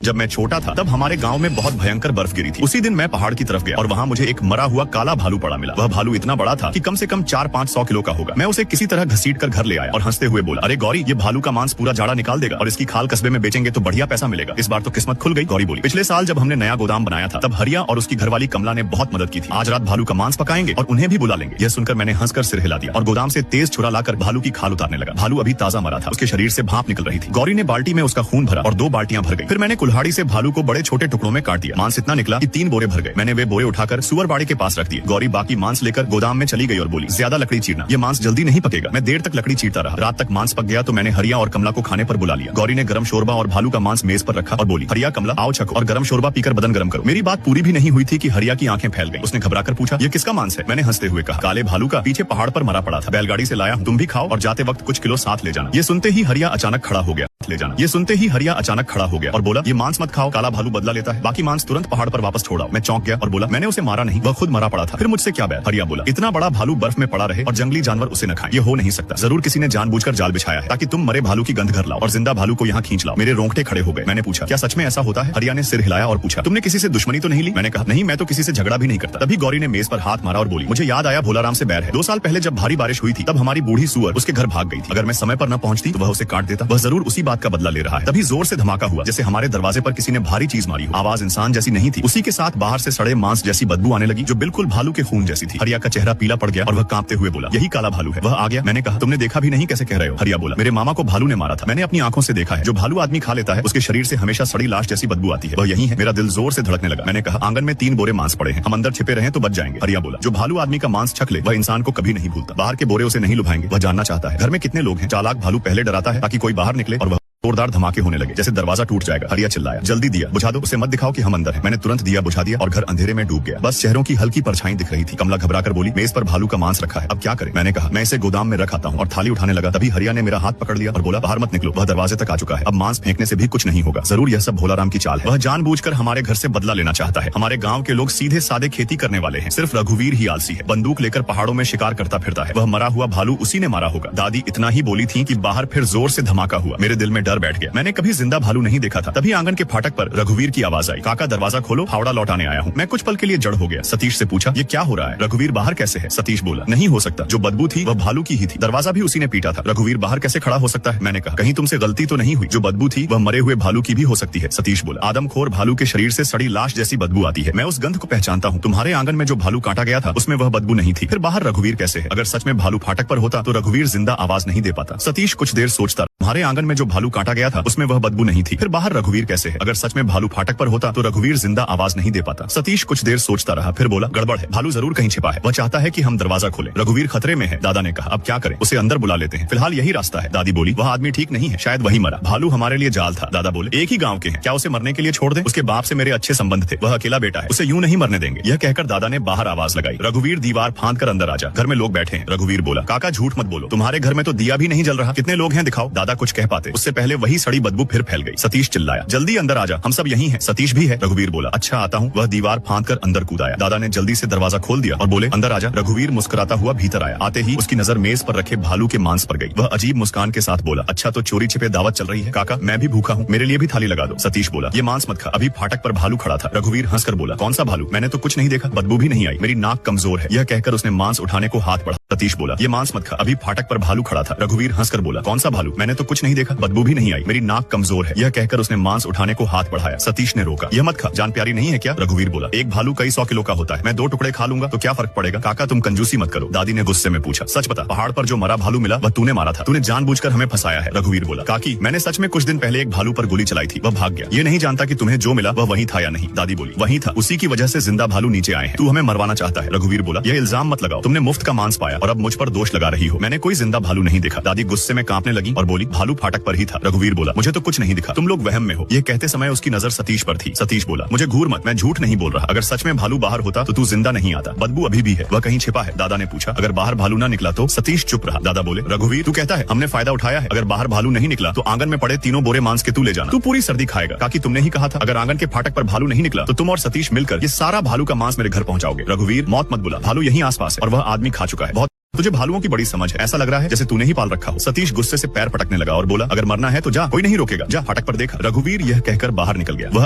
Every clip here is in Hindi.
जब मैं छोटा था तब हमारे गांव में बहुत भयंकर बर्फ गिरी थी। उसी दिन मैं पहाड़ की तरफ गया और वहाँ मुझे एक मरा हुआ काला भालू पड़ा मिला। वह भालू इतना बड़ा था कि कम से कम 400-500 किलो का होगा। मैं उसे किसी तरह घसीट कर घर ले आया और हंसते हुए बोला, अरे गौरी, ये भालू का मांस पूरा जाड़ा निकाल देगा और इसकी खाल कस्बे में बेचेंगे तो बढ़िया पैसा मिलेगा। इस बार तो किस्मत खुल गई। गौरी बोली, पिछले साल जब हमने नया गोदाम बनाया था तब हरिया और उसकी घरवाली कमला ने बहुत मदद की थी। आज रात भालू का मांस पकाएंगे और उन्हें भी बुला लेंगे। यह सुनकर मैंने हंसकर सिर हिला दिया और गोदाम से तेज छुरा लाकर भालू की खाल उतारने लगा। भालू अभी ताजा मरा था, उसके शरीर से भाप निकल रही थी। गौरी ने बाल्टी में उसका खून भरा और 2 बाल्टियां भर गई। फिर मैंने कुल्हाड़ी से भालू को बड़े छोटे टुकड़ों में काट दिया। मांस इतना निकला कि 3 बोरे भर गए। मैंने वे बोरे उठाकर सुअर बाड़ी के पास रख दिए। गौरी बाकी मांस लेकर गोदाम में चली गई और बोली, ज्यादा लकड़ी चीरना, ये मांस जल्दी नहीं पकेगा। मैं देर तक लकड़ी चीरता रहा। रात तक मांस पक गया तो मैंने हरिया और कमला को खाने पर बुला लिया। गौरी ने गरम शोरबा और भालू का मांस मेज पर रखा और बोली, हरिया, कमला, आओ छको और गरम शोरबा पीकर बदन गरम करो। मेरी बात पूरी भी नहीं हुई थी कि हरिया की आंखें फैल गई। उसने घबराकर पूछा, ये किसका मांस है? मैंने हंसते हुए कहा, काले भालू का, पीछे पहाड़ पर मरा पड़ा था, बैलगाड़ी से लाया हूं, तुम भी खाओ और जाते वक्त कुछ किलो साथ ले जाना। ये सुनते ही हरिया अचानक खड़ा हो गया। ले जाना। ये सुनते ही हरिया अचानक खड़ा हो गया और बोला, ये मांस मत खाओ, काला भालू बदला लेता है। बाकी मांस तुरंत पहाड़ पर वापस छोड़ाओ। मैं चौंक गया और बोला, मैंने उसे मारा नहीं, वह खुद मरा पड़ा था। फिर मुझसे क्या बैठ? हरिया बोला, इतना बड़ा भालू बर्फ में पड़ा रहे और जंगली जानवर उसे न खाए, ये हो नहीं सकता। जरूर किसी ने जानबूझकर जाल बिछाया है ताकि तुम मरे भालू की गंध घर लाओ और जिंदा भालू को यहाँ खींच लाओ। मेरे रोंगटे खड़े हो गए। मैंने पूछा, क्या सच में ऐसा होता है? हरिया ने सिर हिलाया और पूछा, तुमने किसी से दुश्मनी तो नहीं ली? मैंने कहा, नहीं, मैं तो किसी से झगड़ा भी नहीं करता। तभी गौरी ने मेज पर हाथ मारा और बोली, मुझे याद आया, भोलाराम से बैर है। 2 साल पहले जब भारी बारिश हुई थी तब हमारी बूढ़ी सुअर उसके घर भाग गई थी। अगर मैं समय पर न पहुंचती तो वह उसे काट देता। वह जरूर उसी बात का बदला ले रहा है। तभी जोर से धमाका हुआ जैसे हमारे दरवाजे पर किसी ने भारी चीज मारी हो। आवाज इंसान जैसी नहीं थी, उसी के साथ बाहर से सड़े मांस जैसी बदबू आने लगी जो बिल्कुल भालू के खून जैसी थी। हरिया का चेहरा पीला पड़ गया और वह कांपते हुए बोला, यही काला भालू है। वह आ गया। मैंने कहा, तुमने देखा भी नहीं, कैसे कह रहे हो? हरिया बोला, मेरे मामा को भालू ने मारा था, मैंने अपनी आंखों से देखा है। जो भालू आदमी खा लेता है उसके शरीर से हमेशा सड़ी लाश जैसी बदबू आती है। वह यही है। मेरा दिल जोर से धड़कने लगा। मैंने कहा, आंगन में 3 बोरे मांस पड़े हैं, हम अंदर छिपे रहे तो बच जाएंगे। हरिया बोला, जो भालू आदमी का मांस छक ले वह इंसान को कभी नहीं भूलता। बाहर के बोरे उसे नहीं लुभाएंगे। वह जानना चाहता है घर में कितने लोग हैं। चालाक भालू पहले डराता है ताकि कोई बाहर निकले और जोरदार धमाके होने लगे जैसे दरवाजा टूट जाएगा। हरिया चिल्लाया, जल्दी दिया बुझा दो, उसे मत दिखाओ कि हम अंदर हैं। मैंने तुरंत दिया बुझा दिया और घर अंधेरे में डूब गया। बस चेहरों की हल्की परछाई दिख रही थी। कमला घबराकर बोली, मेज पर भालू का मांस रखा है, अब क्या करें? मैंने कहा, मैं इसे गोदाम में रख आता हूँ और थाली उठाने लगा। तभी हरिया ने मेरा हाथ पकड़ लिया और बोला, बाहर मत निकलो, वह दरवाजे तक आ चुका है। अब मांस फेंकने से भी कुछ नहीं होगा। जरूर यह सब भोलाराम की चाल है। वह जानबूझकर हमारे घर से बदला लेना चाहता है। हमारे गाँव के लोग सीधे सादे खेती करने वाले हैं। सिर्फ रघुवीर ही आलसी है, बंदूक लेकर पहाड़ों में शिकार करता फिरता है। वह मरा हुआ भालू उसी ने मारा होगा। दादी इतना ही बोली थी कि बाहर फिर जोर से धमाका हुआ। मेरे दिल में डर बैठ गया। मैंने कभी जिंदा भालू नहीं देखा था। तभी आंगन के फाटक पर रघुवीर की आवाज आई, काका दरवाजा खोलो, फावड़ा लौटाने आया हूँ। मैं कुछ पल के लिए जड़ हो गया। सतीश से पूछा, ये क्या हो रहा है? रघुवीर बाहर कैसे है? सतीश बोला, नहीं हो सकता, जो बदबू थी वह भालू की ही थी, दरवाजा भी उसी ने पीटा था। रघुवीर बाहर कैसे खड़ा हो सकता है? मैंने कहा, कहीं तुमसे गलती तो नहीं हुई? जो बदबू थी वह मरे हुए भालू की भी हो सकती है। सतीश बोला, आदमखोर भालू के शरीर से सड़ी लाश जैसी बदबू आती है, मैं उस गंध को पहचानता हूँ। तुम्हारे आंगन में जो भालू काटा गया था उसमें वह बदबू नहीं थी, फिर बाहर रघुवीर कैसे है? अगर सच में भालू फाटक पर होता तो रघुवीर जिंदा आवाज नहीं दे पाता। सतीश कुछ देर सोचता, तुम्हारे आंगन में जो भालू काटा गया था उसमें वह बदबू नहीं थी, फिर बाहर रघुवीर कैसे है? अगर सच में भालू फाटक पर होता तो रघुवीर जिंदा आवाज नहीं दे पाता। सतीश कुछ देर सोचता रहा, फिर बोला, गड़बड़ है, भालू जरूर कहीं छिपा है, वह चाहता है कि हम दरवाजा खोलें। रघुवीर खतरे में है। दादा ने कहा, अब क्या करें? उसे अंदर बुला लेते हैं, फिलहाल यही रास्ता है। दादी बोली, वह आदमी ठीक नहीं है, शायद वही मरा। भालू हमारे लिए जाल था। दादा बोले, एक ही गाँव के हैं, क्या उसे मरने के लिए छोड़ दें? उसके बाप से मेरे अच्छे संबंध थे, वह अकेला बेटा है, उसे यूं नहीं मरने देंगे। यह कहकर दादा ने बाहर आवाज लगाई, रघुवीर दीवार फांद कर अंदर आ जा, घर में लोग बैठे हैं। रघुवीर बोला, काका झूठ मत बोलो, तुम्हारे घर में तो दिया भी नहीं जल रहा, कितने लोग हैं दिखाओ। दादा कुछ कह पाते उससे पहले वही सड़ी बदबू फिर फैल गई। सतीश चिल्लाया, जल्दी अंदर आ जा, हम सब यही हैं। सतीश भी है। रघुवीर बोला, अच्छा आता हूँ। वह दीवार फांद कर अंदर कूद आया। दादा ने जल्दी से दरवाजा खोल दिया और बोले, अंदर आजा। रघुवीर मुस्कुराता हुआ भीतर आया। आते ही उसकी नजर मेज पर रखे भालू के मांस पर गई। वह अजीब मुस्कान के साथ बोला, अच्छा तो चोरी छिपे दावत चल रही है? काका मैं भी भूखा हूँ, मेरे लिए भी थाली लगा दो। सतीश बोला, ये मांस मत खा, अभी फाटक पर भालू खड़ा था। रघुवीर हंसकर बोला, कौन सा भालू? मैंने तो कुछ नहीं देखा, बदबू भी नहीं आई, मेरी नाक कमजोर है। यह कहकर उसने मांस उठाने को हाथ बढ़ा। सतीश बोला, ये मांस मत खा, अभी फाटक पर भालू खड़ा था। रघुवीर हंसकर बोला, कौन सा भालू? मैंने तो कुछ नहीं देखा, बदबू भी नहीं आई, मेरी नाक कमजोर है। यह कहकर उसने मांस उठाने को हाथ बढ़ाया। सतीश ने रोका, यह मत खा, जान प्यारी नहीं है क्या? रघुवीर बोला, एक भालू कई 100 किलो का होता है, मैं 2 टुकड़े खा लूंगा तो क्या फर्क पड़ेगा? काका तुम कंजूसी मत करो। दादी ने गुस्से में पूछा, सच बता, पहाड़ पर जो मरा भालू मिला वह तूने मारा था? तूने जानबूझकर हमें फंसाया है। रघुवीर बोला, काकी मैंने सच में कुछ दिन पहले एक भालू पर गोली चलाई थी, वह भाग गया, ये नहीं जानता कि तुम्हें जो मिला वह वही था या नहीं। दादी बोली, वही था, उसी की वजह से जिंदा भालू नीचे आए हैं, तू हमें मरवाना चाहता है। रघुवीर बोला, यह इल्जाम मत लगाओ, तुमने मुफ्त का मांस पाया और अब मुझ पर दोष लगा रही हो, मैंने कोई जिंदा भालू नहीं देखा। दादी गुस्से में कांपने लगी और बोली, भालू फाटक पर ही था। रघुवीर बोला, मुझे तो कुछ नहीं दिखा, तुम लोग वहम में हो। यह कहते समय उसकी नजर सतीश पर थी। सतीश बोला, मुझे घूर मत, मैं झूठ नहीं बोल रहा, अगर सच में भालू बाहर होता तो तू जिंदा नहीं आता, बदबू अभी भी है, वह कहीं छिपा है। दादा ने पूछा, अगर बाहर भालू ना निकला तो? सतीश चुप रहा। दादा बोले, रघुवीर तू कहता है हमने फायदा उठाया है, अगर बाहर भालू नहीं निकला तो आंगन में पड़े 3 बोरे मांस के तू ले जाना, तू पूरी सर्दी खाएगा। काकी तुमने ही कहा था अगर आंगन के फाटक पर भालू नहीं निकला तो तुम और सतीश मिलकर ये सारा भालू का मांस मेरे घर पहुंचाओगे। रघुवीर मौत मत बुला, भालू यहीं आसपास है और वह आदमी खा चुका है, बहुत तुझे भालुओं की बड़ी समझ है, ऐसा लग रहा है जैसे तूने ही पाल रखा हो। सतीश गुस्से से पैर पटकने लगा और बोला, अगर मरना है तो जा, कोई नहीं रोकेगा, जा फाटक पर देखा। रघुवीर यह कहकर बाहर निकल गया। वह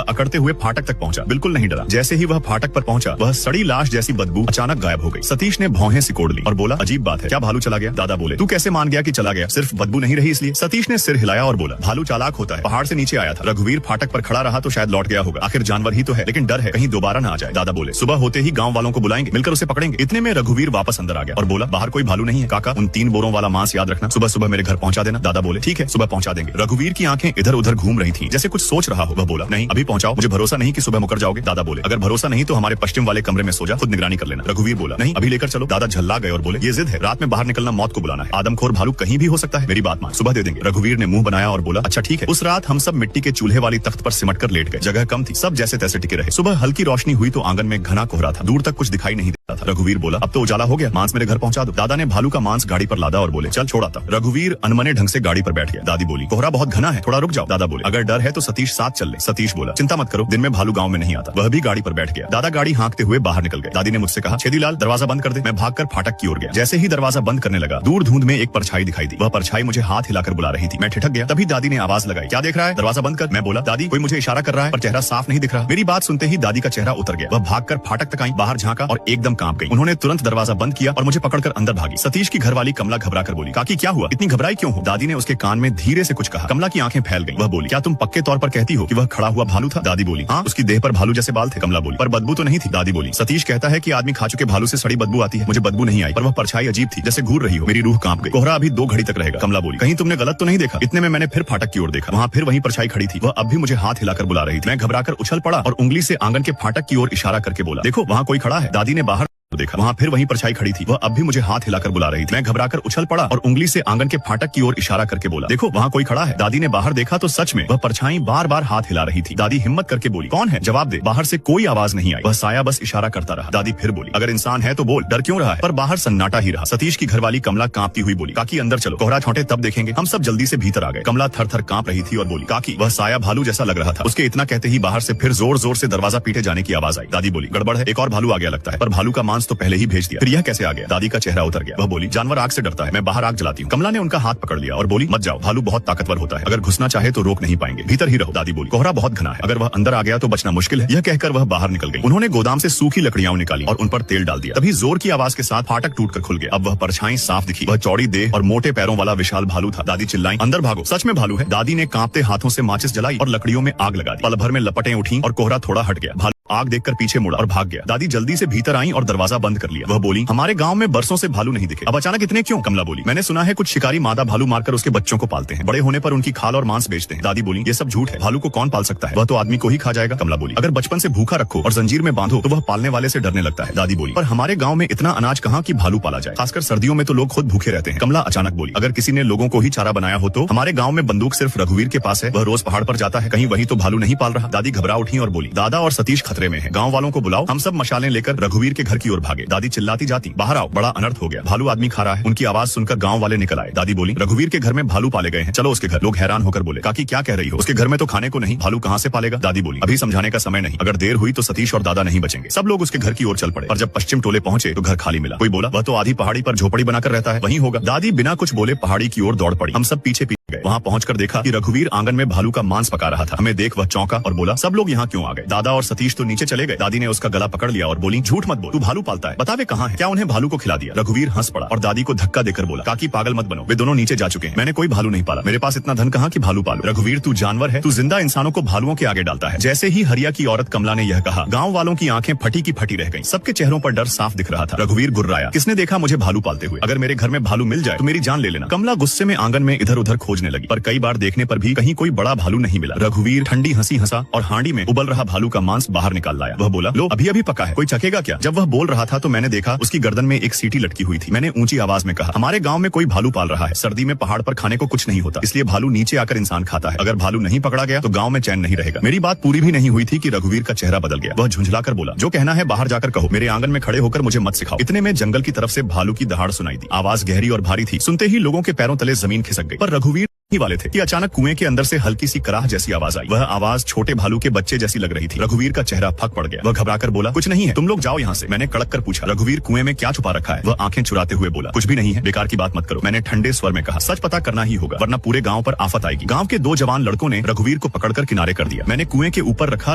अकड़ते हुए फाटक तक पहुंचा, बिल्कुल नहीं डरा। जैसे ही वह फाटक पर पहुंचा, वह सड़ी लाश जैसी बदबू अचानक गायब हो गई। सतीश ने भौहें सिकोड़ ली और बोला, अजीब बात है, क्या भालू चला गया? दादा बोले, तू कैसे मान गया कि चला गया? सिर्फ बदबू नहीं रही इसलिए? सतीश ने सिर हिलाया और बोला, भालू चालाक होता है, पहाड़ से नीचे आया था। रघुवीर फाटक पर खड़ा रहा तो शायद लौट गया होगा, आखिर जानवर ही तो है, लेकिन डर है कहीं दोबारा ना आ जाए। दादा बोले, सुबह होते ही गाँव वालों को बुलाएंगे, मिलकर उसे पकड़ेंगे। इतने में रघुवीर वापस अंदर आ गया और बोला, बाहर कोई भालू नहीं है काका, उन 3 बोरों वाला मांस याद रखना, सुबह सुबह मेरे घर पहुंचा देना। दादा बोले, ठीक है, सुबह पहुंचा देंगे। रघुवीर की आंखें इधर उधर घूम रही थी, जैसे कुछ सोच रहा हो। वह बोला, नहीं अभी पहुंचाओ, मुझे भरोसा नहीं कि सुबह मुकर जाओगे। दादा बोले, अगर भरोसा नहीं तो हमारे पश्चिम वाले कमरे में सो जा, खुद निगरानी कर लेना। रघुवीर बोला, नहीं अभी लेकर चलो। दादा झल्ला गए और बोले, ये जिद है, रात में बाहर निकलना मौत को बुलाना है, आदमखोर भालू कहीं भी हो सकता है, मेरी बात मान, सुबह दे देंगे। रघुवीर ने मुंह बनाया और बोला, अच्छा ठीक है। उस रात हम सब मिट्टी के चूल्हे वाली तख्त पर सिमट कर लेट गए, जगह कम थी, सब जैसे तैसे टिके रहे। सुबह हल्की रोशनी हुई तो आंगन में घना कोहरा था, दूर तक कुछ दिखाई नहीं देता था। रघुवीर बोला, अब तो उजाला हो गया, मांस मेरे घर पहुंचा दो। दादा ने भालू का मांस गाड़ी पर लादा और बोले, चल छोड़ाता। रघुवीर अनमने ढंग से गाड़ी पर बैठ गया। दादी बोली, कोहरा बहुत घना है, थोड़ा रुक जाओ। दादा बोले, अगर डर है तो सतीश साथ चल ले। सतीश बोला, चिंता मत करो, दिन में भालू गांव में नहीं आता। वह भी गाड़ी पर बैठ गया। दादा गाड़ी हाँकते हुए बाहर निकल गए। दादी ने मुझसे कहा, छेदीलाल दरवाजा बंद कर दे। मैं भागकर फाटक की ओर गया। जैसे ही दरवाजा बंद करने लगा, दूर धुंध में एक परछाई दिखाई दी। वह परछाई मुझे हाथ हिलाकर बुला रही थी। मैं ठिठक गया। तभी दादी ने आवाज लगाई, क्या देख रहा है, दरवाजा बंद कर। मैं बोला, दादी कोई मुझे इशारा कर रहा है पर चेहरा साफ नहीं दिख रहा। मेरी बात सुनते ही दादी का चेहरा उतर गया। वह भागकर फाटक तक आई, बाहर झांका और एकदम कांप गई। उन्होंने तुरंत दरवाजा बंद किया और मुझे पकड़कर अंदर भागी। सतीश की घरवाली कमला घबरा कर बोली, काकी क्या हुआ, इतनी घबराई क्यों हो? दादी ने उसके कान में धीरे से कुछ कहा। कमला की आंखें फैल गईं। वह बोली, क्या तुम पक्के तौर पर कहती हो कि वह खड़ा हुआ भालू था? दादी बोली, हाँ, उसकी देह पर भालू जैसे बाल थे। कमला बोली, पर बदबू तो नहीं थी। दादी बोली, सतीश कहता है कि आदमी खा चुके भालू से सड़ी बदबू आती है, मुझे बदबू नहीं आई, पर वह परछाई अजीब थी, जैसे घूर रही हो। मेरी रूह कांप गई। कोहरा अभी 2 घड़ी तक रहेगा। कमला बोली, कहीं तुमने गलत तो नहीं देखा? इतने में मैंने फिर फाटक की ओर देखा, वहाँ फिर वही परछाई खड़ी थी। वह अब भी मुझे हाथ हिलाकर बुला रही थी। मैं घबराकर उछल पड़ा और उंगली से आंगन के फाटक की ओर इशारा करके बोला, देखो वहाँ कोई खड़ा है। दादी ने बाहर देखा, वहाँ फिर वही परछाई खड़ी थी। वह अब भी मुझे हाथ हिलाकर बुला रही थी। मैं घबराकर उछल पड़ा और उंगली से आंगन के फाटक की ओर इशारा करके बोला, देखो वहाँ कोई खड़ा है। दादी ने बाहर देखा तो सच में वह परछाई बार बार हाथ हिला रही थी। दादी हिम्मत करके बोली, कौन है, जवाब दे। बाहर से कोई आवाज नहीं आई। वह साया बस इशारा करता रहा। दादी फिर बोली, अगर इंसान है तो बोल, डर क्यों रहा है? पर बाहर सन्नाटा ही रहा। सतीश की घरवाली कमला कांपती हुई बोली, काकी अंदर चलो, कोहरा छौटे तब देखेंगे। हम सब जल्दी से भीतर आ गए। कमला थर थर कांप रही थी और बोली, काकी वह साया भालू जैसा लग रहा था। उसके इतना कहते ही बाहर से फिर जोर जोर से दरवाजा पीटे जाने की आवाज आई। दादी बोली, गड़बड़ है, एक और भालू आ गया लगता है, पर भालू का मांस तो पहले ही भेज दिया, फिर यह कैसे आ गया? दादी का चेहरा उतर गया। वह बोली, जानवर आग से डरता है, मैं बाहर आग जलाती हूँ। कमला ने उनका हाथ पकड़ लिया और बोली, मत जाओ, भालू बहुत ताकतवर होता है, अगर घुसना चाहे तो रोक नहीं पाएंगे, भीतर ही रहो। दादी बोली, कोहरा बहुत घना है, अगर वह अंदर आ गया तो बचना मुश्किल है। यह कहकर वह बाहर निकल गई। उन्होंने गोदाम से सूखी लकड़ियां निकाली और उन पर तेल डाल दिया। तभी जोर की आवाज के साथ फाटक टूटकर खुल गया। अब वह परछाई साफ दिखी। वह चौड़ी देह और मोटे पैरों वाला विशाल भालू था। दादी चिल्लाई, अंदर भागो, सच में भालू है। दादी ने कांपते हाथों से माचिस जलाई और लकड़ियों में आग लगा दी। पल भर में लपटें उठी और कोहरा थोड़ा हट गया। भालू आग देखकर पीछे मुड़ा और भाग गया। दादी जल्दी से भीतर आई और दरवाजा बंद कर लिया। वह बोली, हमारे गांव में बरसों से भालू नहीं दिखे, अब अचानक इतने क्यों? कमला बोली, मैंने सुना है कुछ शिकारी मादा भालू मारकर उसके बच्चों को पालते हैं, बड़े होने पर उनकी खाल और मांस बेचते हैं। दादी बोली, ये सब झूठ है, भालू को कौन पाल सकता है, वह तो आदमी को ही खा जाएगा। कमला बोली, अगर बचपन से भूखा रखो और जंजीर में बांधो तो वह पालने वाले से डरने लगता है। दादी बोली, पर हमारे गाँव में इतना अनाज कहाँ की भालू पाला जाए, खासकर सर्दियों में तो लोग खुद भूखे रहते हैं। कमला अचानक बोली, अगर किसी ने लोगों को ही चारा बनाया हो तो? हमारे गाँव में बंदूक सिर्फ रघुवीर के पास है, वह रोज पहाड़ पर जाता है, कहीं वही तो भालू नहीं पाल रहा। दादी घबरा उठी और बोली, दादा और सतीश खतरे में है, गाँव वालों को बुलाओ। हम सब मशालें लेकर रघुवीर के घर की ओर भागे। दादी चिल्लाती जाती, बाहर आओ, बड़ा अनर्थ हो गया, भालू आदमी खा रहा है। उनकी आवाज सुनकर गांव वाले निकल आए। दादी बोली, रघुवीर के घर में भालू पाले गए हैं, चलो उसके घर। लोग हैरान होकर बोले, काकी क्या कह रही हो, उसके घर में तो खाने को नहीं, भालू कहाँ से पालेगा? दादी बोली, अभी समझाने का समय नहीं, अगर देर हुई तो सतीश और दादा नहीं बचेंगे। सब लोग उसके घर की ओर चल पड़े और जब पश्चिम टोले पहुंचे तो घर खाली मिला। कोई बोला, वह तो आधी पहाड़ी पर झोपड़ी बनाकर रहता है, वहीं होगा। दादी बिना कुछ बोले पहाड़ी की ओर दौड़ पड़ी। हम सब पीछे गए। वहाँ पहुंचकर देखा कि रघुवीर आंगन में भालू का मांस पका रहा था। हमें देख वह चौंका और बोला, सब लोग यहाँ क्यों आ गए? दादा और सतीश तो नीचे चले गए। दादी ने उसका गला पकड़ लिया और बोली, झूठ मत बोल, तू भालू पालता है, बता वे कहाँ है, क्या उन्हें भालू को खिला दिया? रघुवीर हंस पड़ा और दादी को धक्का देकर बोला, काकी पागल मत बनो, वे दोनों नीचे जा चुके हैं, मैंने कोई भालू नहीं पाला, मेरे पास इतना धन कहाँ कि भालू पालू। रघुवीर तू जानवर है, तू जिंदा इंसानों को भालुओं के आगे डालता है। जैसे ही हरिया की औरत कमला ने यह कहा, गाँव वालों की आंखें फटी की फटी रह गयी। सबके चेहरों पर डर साफ दिख रहा था। रघुवीर गुर्राया, किसने देखा मुझे भालू पालते हुए? अगर मेरे घर में भालू मिल जाए तो मेरी जान ले लेना। कमला गुस्से में आंगन में इधर उधर खोजने लगी, पर कई बार देखने पर भी कहीं कोई बड़ा भालू नहीं मिला। रघुवीर ठंडी हंसी हंसा और हांडी में उबल रहा भालू का मांस बाहर निकाल लाया। वह बोला, लो अभी अभी पका है, कोई चखेगा क्या? जब वह बोल रहा था तो मैंने देखा उसकी गर्दन में एक सीटी लटकी हुई थी। मैंने ऊंची आवाज में कहा, हमारे गांव में कोई भालू पाल रहा है, सर्दी में पहाड़ पर खाने को कुछ नहीं होता, इसलिए भालू नीचे आकर इंसान खाता है, अगर भालू नहीं पकड़ा गया तो गाँव में चैन नहीं रहेगा। मेरी बात पूरी भी नहीं हुई थी कि रघुवीर का चेहरा बदल गया। वह झुंझलाकर बोला, जो कहना है बाहर जाकर कहो, मेरे आंगन में खड़े होकर मुझे मत सिखाओ। इतने में जंगल की तरफ से भालू की दहाड़ सुनाई दी। आवाज गहरी और भारी थी, सुनते ही लोगों के पैरों तले जमीन खिसक गई। पर रघुवीर ही वाले थे कि अचानक कुएं के अंदर से हल्की सी कराह जैसी आवाज आई। वह आवाज छोटे भालू के बच्चे जैसी लग रही थी। रघुवीर का चेहरा फक पड़ गया। वह घबराकर बोला, कुछ नहीं है, तुम लोग जाओ यहाँ से। मैंने कड़क कर पूछा, रघुवीर कुएं में क्या छुपा रखा है? वह आंखें चुराते हुए बोला, कुछ भी नहीं है, बेकार की बात मत करो। मैंने ठंडे स्वर में कहा, सच पता करना ही होगा वरना पूरे गांव पर आफत आएगी। गांव के 2 जवान लड़कों ने रघुवीर को पकड़कर किनारे कर दिया। मैंने कुएं के ऊपर रखा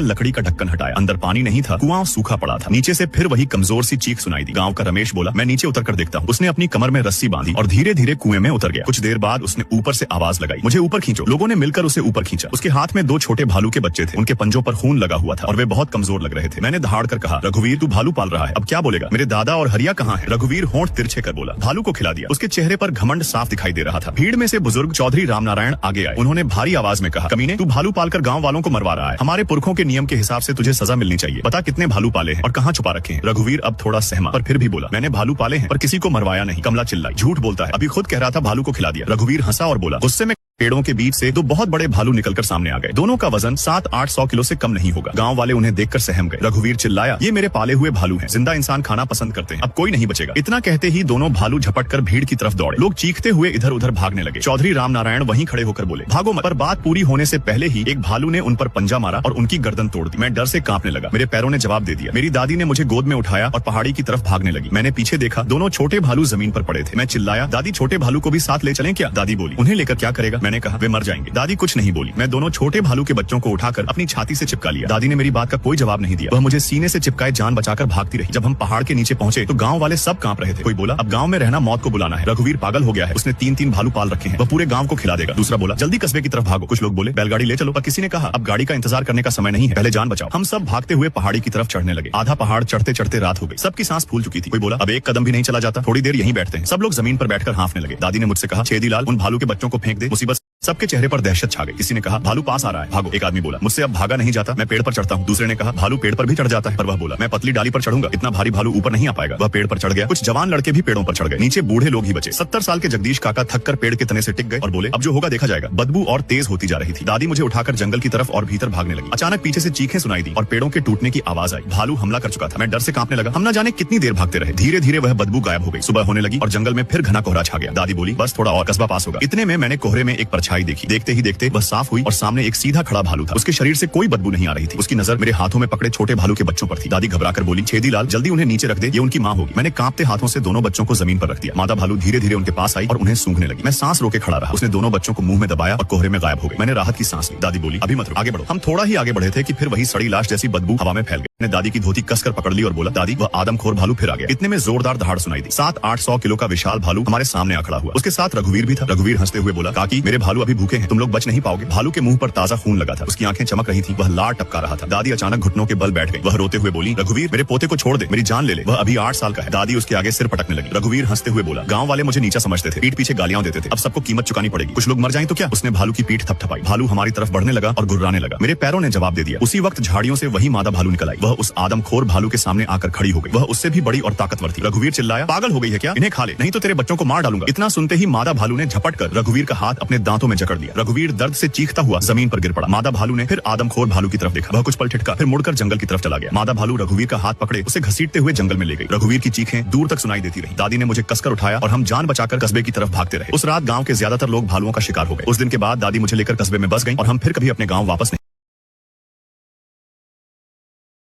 लकड़ी का ढक्कन हटाया। अंदर पानी नहीं था, कुआं सूखा पड़ा था। नीचे से फिर वही कमजोर सी चीख सुनाई दी। गांव का रमेश बोला, मैं नीचे उतर कर देखता हूँ। उसने अपनी कमर में रस्सी बांधी और धीरे धीरे कुएं में उतर गया। कुछ देर बाद उसने ऊपर से आवाज लगाई, मुझे ऊपर खींचो। लोगों ने मिलकर उसे ऊपर खींचा। उसके हाथ में 2 छोटे भालू के बच्चे थे। उनके पंजों पर खून लगा हुआ था और वे बहुत कमजोर लग रहे थे। मैंने दहाड़ कर कहा, रघुवीर तू भालू पाल रहा है, अब क्या बोलेगा? मेरे दादा और हरिया कहाँ है? रघुवीर होंठ तिरछे कर बोला, भालू को खिला दिया। उसके चेहरे पर घमंड साफ दिखाई दे रहा था। भीड़ में से बुजुर्ग चौधरी रामनारायण आगे आए। उन्होंने भारी आवाज में कहा, कमीने, तू भालू पालकर गांव वालों को मरवा रहा है। हमारे पुरखों के नियम के हिसाब से तुझे सजा मिलनी चाहिए। पता कितने भालू पाले हैं और कहाँ छुपा रखे हैं? रघुवीर अब थोड़ा सहमा पर फिर भी बोला, मैंने भालू पाले हैं पर किसी को मरवाया नहीं। कमला चिल्लाई, झूठ बोलता है, अभी खुद कह रहा था भालू को खिला दिया। रघुवीर हंसा और बोला, गुस्से में पेड़ों के बीच से 2 बहुत बड़े भालू निकलकर सामने आ गए। दोनों का वजन 700-800 किलो से कम नहीं होगा। गांव वाले उन्हें देखकर सहम गए। रघुवीर चिल्लाया, ये मेरे पाले हुए भालू हैं, जिंदा इंसान खाना पसंद करते हैं, अब कोई नहीं बचेगा। इतना कहते ही दोनों भालू झपटकर भीड़ की तरफ दौड़े। लोग चीखते हुए इधर उधर भागने लगे। चौधरी रामनारायण वहीं खड़े होकर बोले, भागो मत। पर बात पूरी होने से पहले ही एक भालू ने उन पर पंजा मारा और उनकी गर्दन तोड़ दी। मैं डर से कांपने लगा। मेरे पैरों ने जवाब दे दिया। मेरी दादी ने मुझे गोद में उठाया और पहाड़ी की तरफ भागने लगी। मैंने पीछे देखा, दोनों छोटे भालू जमीन पर पड़े थे। मैं चिल्लाया, दादी छोटे भालू को भी साथ ले चलें क्या? दादी बोली, उन्हें लेकर क्या करेगा? मैंने कहा, वे मर जाएंगे। दादी कुछ नहीं बोली। मैं दोनों छोटे भालू के बच्चों को उठाकर अपनी छाती से चिपका लिया। दादी ने मेरी बात का कोई जवाब नहीं दिया। वह मुझे सीने से चिपकाए जान बचाकर भागती रही। जब हम पहाड़ के नीचे पहुंचे तो गांव वाले सब कांप रहे थे। कोई बोला, अब गांव में रहना मौत को बुलाना है। रघुवीर पागल हो गया है, उसने 3-3 भालू पाल रखे हैं, वह पूरे गांव को खिला देगा। दूसरा बोला, जल्दी कस्बे की तरफ भागो। कुछ लोग बोले, बैलगाड़ी ले चलो। पर किसी ने कहा, अब गाड़ी का इंतजार करने का समय नहीं है, पहले जान बचाओ। हम सब भागते हुए पहाड़ी की तरफ चढ़ने लगे। आधा पहाड़ चढ़ते चढ़ते रात हो गई। सबकी सांस फूल चुकी थी। कोई बोला, अब एक कदम भी नहीं चला जाता, थोड़ी देर यहीं बैठते हैं। सब लोग जमीन पर बैठकर हांफने लगे। दादी ने मुझसे कहा, छेदीलाल, उन भालू के बच्चों को फेंक दे। मुसीबत। सबके चेहरे पर दहशत छा गई। किसी ने कहा, भालू पास आ रहा है, भागो। एक आदमी बोला, मुझसे अब भागा नहीं जाता, मैं पेड़ पर चढ़ता हूँ। दूसरे ने कहा, भालू पेड़ पर भी चढ़ जाता है। पर वह बोला, मैं पतली डाली पर चढ़ूंगा, इतना भारी भालू ऊपर नहीं आ पाएगा। वह पेड़ पर चढ़ गया। कुछ जवान लड़के भी पेड़ों पर चढ़ गए। नीचे बूढ़े लोग ही बचे। 70 साल के जगदीश काका थककर पेड़ के तने से टिक गए और बोले, अब जो होगा देखा जाएगा। बदबू और तेज होती जा रही थी। दादी मुझे उठाकर जंगल की तरफ और भीतर भागने लगी। अचानक पीछे से चीखें सुनाई दी और पेड़ों के टूटने की आवाज आई। भालू हमला कर चुका था। मैं डर से कांपने लगा। हम न जाने कितनी देर भागते रहे। धीरे धीरे वह बदबू गायब हो गई। सुबह होने लगी और जंगल में फिर घना कोहरा छा गया। दादी बोली, बस थोड़ा और, कस्बा पास होगा। इतने में मैंने कोहरे में एक परछाई देखी। देखते ही देखते वह साफ हुई और सामने एक सीधा खड़ा भालू था। उसके शरीर से कोई बदबू नहीं आ रही थी। उसकी नजर मेरे हाथों में पकड़े छोटे भालू के बच्चों पर थी। दादी घबराकर बोली, छेदीलाल, जल्दी उन्हें नीचे रख दे, ये उनकी माँ होगी। मैंने कांपते हाथों से दोनों बच्चों को जमीन पर रख दिया। मादा भालू धीरे धीरे उनके पास आई और उन्हें सूंघने लगी। मैं सांस रोके खड़ा रहा। उसने दोनों बच्चों को मुंह में दबाया और कोहरे में गायब हो गई। मैंने राहत की सांस ली। दादी बोली, अभी मत रुको, आगे बढ़ो। हम थोड़ा ही आगे बढ़े थे कि फिर वही सड़ी लाश जैसी बदबू हवा में फैल गई। मैंने दादी की धोती कसकर पकड़ ली और बोला, दादी, वह आदमखोर भालू फिर आ गया। इतने में जोरदार दहाड़ सुनाई दी। 700-800 किलो का विशाल भालू हमारे सामने आ खड़ा हुआ। उसके साथ रघुवीर भी था। रघुवीर हंसते हुए बोला, काकी, मेरे भालू अभी भूखे हैं, तुम लोग बच नहीं पाओगे। भालू के मुंह पर ताजा खून लगा था। उसकी आंखें चमक रही थी। वह लार टपका रहा था। दादी अचानक घुटनों के बल बैठ गई। वह रोते हुए बोली, रघुवीर, मेरे पोते को छोड़ दे, मेरी जान ले ले, वह अभी 8 साल का है। दादी उसके आगे सिर पटकने लगी। रघुवीर हंसते हुए बोला, गांव वाले मुझे नीचा समझते थे, पीठ पीछे गालियां देते थे, अब सबको कीमत चुकानी पड़ेगी। कुछ लोग मर जाएं तो क्या? उसने भालू की पीठ थपथपाई। भालू हमारी तरफ बढ़ने लगा और गुर्राने लगा। मेरे पैरों ने जवाब दे दिया। उसी वक्त झाड़ियों से वही मादा भालू निकल आई। वह उस आदमखोर भालू के सामने आकर खड़ी हो गई। वह उससे भी बड़ी और ताकतवर थी। रघुवीर चिल्लाया, पागल हो गई है क्या? इन्हें खा ले, नहीं तो तेरे बच्चों को मार डालूंगा। इतना सुनते ही मादा भालू ने झपटकर रघुवीर का हाथ अपने दांतों में जकड़ लिया। रघुवीर दर्द से चीखता हुआ जमीन पर गिर पड़ा। मादा भालू ने फिर आदमखोर भालू की तरफ देखा। वह कुछ पल ठिठका, फिर मुड़कर जंगल की तरफ चला गया। मादा भालू रघुवीर का हाथ पकड़े उसे घसीटते हुए जंगल में ले गई। रघुवीर की चीखें दूर तक सुनाई देती रही। दादी ने मुझे कसकर उठाया और हम जान बचाकर कस्बे की तरफ भागते रहे। उस रात गांव के ज्यादातर लोग भालुओं का शिकार हो गए। उस दिन के बाद दादी मुझे लेकर कस्बे में बस गई और हम फिर कभी अपने गांव वापस नहीं